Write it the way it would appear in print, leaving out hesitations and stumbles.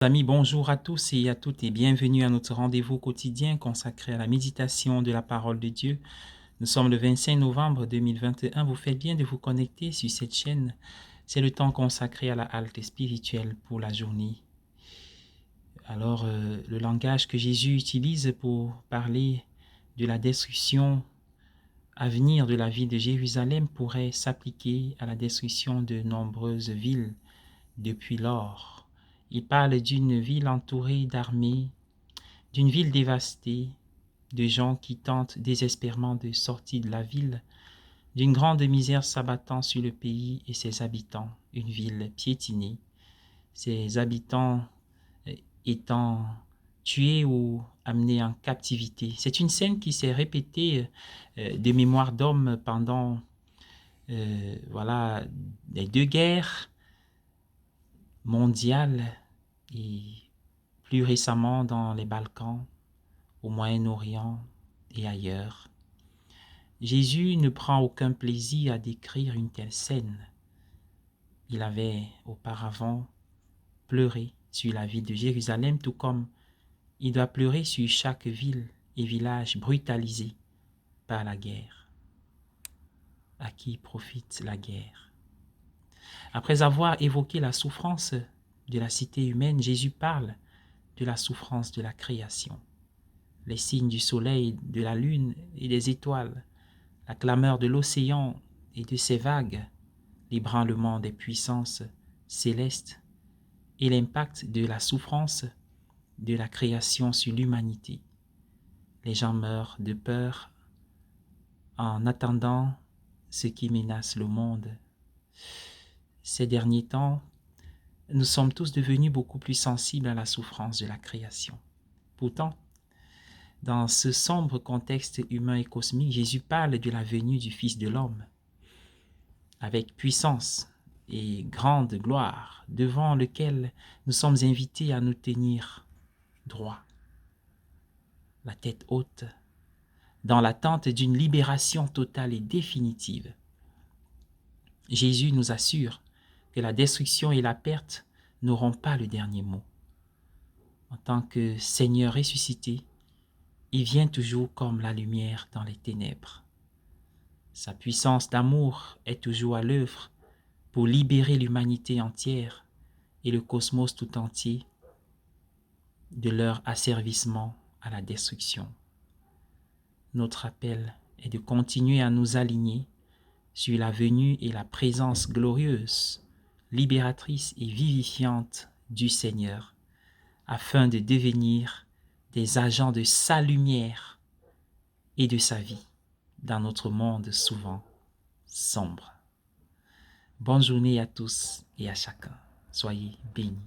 Amis, bonjour à tous et à toutes et bienvenue à notre rendez-vous quotidien consacré à la méditation de la parole de Dieu. Nous sommes le 25 novembre 2021. Vous faites bien de vous connecter sur cette chaîne. C'est le temps consacré à la halte spirituelle pour la journée. Alors, le langage que Jésus utilise pour parler de la destruction à venir de la ville de Jérusalem pourrait s'appliquer à la destruction de nombreuses villes depuis lors. Il parle d'une ville entourée d'armées, d'une ville dévastée, de gens qui tentent désespérément de sortir de la ville, d'une grande misère s'abattant sur le pays et ses habitants, une ville piétinée, ses habitants étant tués ou amenés en captivité. C'est une scène qui s'est répétée de mémoire d'homme pendant les deux guerres mondiales et plus récemment dans les Balkans, au Moyen-Orient et ailleurs. Jésus ne prend aucun plaisir à décrire une telle scène. Il avait auparavant pleuré sur la ville de Jérusalem, tout comme il doit pleurer sur chaque ville et village brutalisé par la guerre. À qui profite la guerre? Après avoir évoqué la souffrance de la cité humaine, Jésus parle de la souffrance de la création. Les signes du soleil, de la lune et des étoiles, la clameur de l'océan et de ses vagues, l'ébranlement des puissances célestes et l'impact de la souffrance de la création sur l'humanité. Les gens meurent de peur en attendant ce qui menace le monde. Ces derniers temps, nous sommes tous devenus beaucoup plus sensibles à la souffrance de la création. Pourtant, dans ce sombre contexte humain et cosmique, Jésus parle de la venue du Fils de l'homme, avec puissance et grande gloire, devant lequel nous sommes invités à nous tenir droit, la tête haute, dans l'attente d'une libération totale et définitive. Jésus nous assure que la destruction et la perte n'auront pas le dernier mot. En tant que Seigneur ressuscité, il vient toujours comme la lumière dans les ténèbres. Sa puissance d'amour est toujours à l'œuvre pour libérer l'humanité entière et le cosmos tout entier de leur asservissement à la destruction. Notre appel est de continuer à nous aligner sur la venue et la présence glorieuse, libératrice et vivifiante du Seigneur, afin de devenir des agents de sa lumière et de sa vie dans notre monde souvent sombre. Bonne journée à tous et à chacun. Soyez bénis.